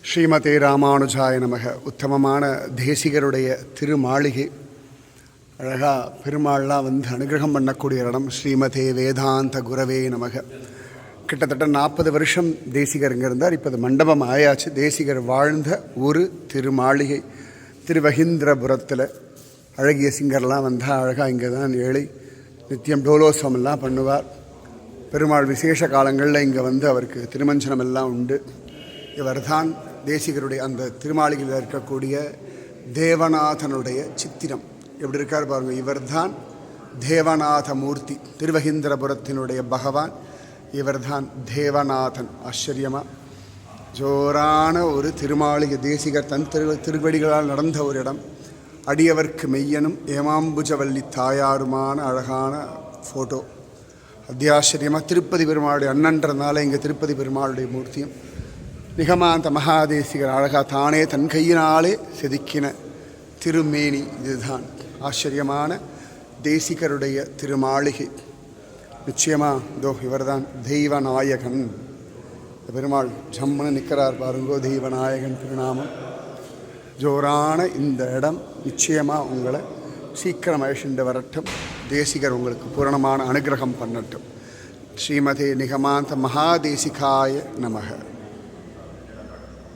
ஸ்ரீமதே ராமானுஜாய நமக. உத்தமமான தேசிகருடைய திருமாளிகை. அழகாக பெருமாள்லாம் அனுகிரகம் பண்ணக்கூடிய இடம். ஸ்ரீமதே வேதாந்த குரவே நமக. கிட்டத்தட்ட 40 வருஷம் தேசிகர் இங்கே இருந்தார். இப்போ அது மண்டபம் ஆயாச்சு. தேசிகர் வாழ்ந்த ஒரு திருமாளிகை திருவஹீந்திரபுரத்தில். அழகிய சிங்கர்லாம் வந்தால் அழகாக இங்கே தான் ஏழை நித்தியம் டோலோத்சவமெல்லாம் பண்ணுவார். பெருமாள் விசேஷ காலங்களில் இங்கே அவருக்கு திருமஞ்சனம் எல்லாம் உண்டு. இவர்தான் தேசிகருடைய அந்த திருமாளிகையில் இருக்கக்கூடிய தேவநாதனுடைய சித்திரம். எப்படி இருக்கார் பாருங்கள். இவர்தான் தேவநாத மூர்த்தி, திருவஹீந்திரபுரத்தினுடைய பகவான். இவர்தான் தேவநாதன். ஆச்சரியமாக ஜோரான ஒரு திருமாளிகை. தேசிகர் தன் திருவடிகளால் நடந்த ஒரு இடம். அடியவர்க்கு மெய்யனும் ஏமாம்புஜவல்லி தாயாருமான அழகான ஃபோட்டோ. அத்தியாச்சரியமாக திருப்பதி பெருமாளுடைய அண்ணன்றதுனால இங்கே திருப்பதி பெருமாளுடைய மூர்த்தியும் நிகமாந்த மகாதேசிகர் அழகா தானே தன் கையினாலே செதுக்கின திருமேனி. இதுதான் ஆச்சரியமான தேசிகருடைய திருமாளிகை. நிச்சயமாக இதோ இவர்தான் தெய்வநாயகன். பெருமாள் ஜம்முன்னு நிற்கிறார் பாருங்கோ. தெய்வநாயகன் திருநாமம். ஜோரான இந்த இடம் நிச்சயமாக உங்களை சீக்கிரம் அழைச்சிட்டு வரட்டும். தேசிகர் உங்களுக்கு பூரணமான அனுகிரகம் பண்ணட்டும். ஸ்ரீமதே நிகமாந்த மகாதேசிகாய நமக.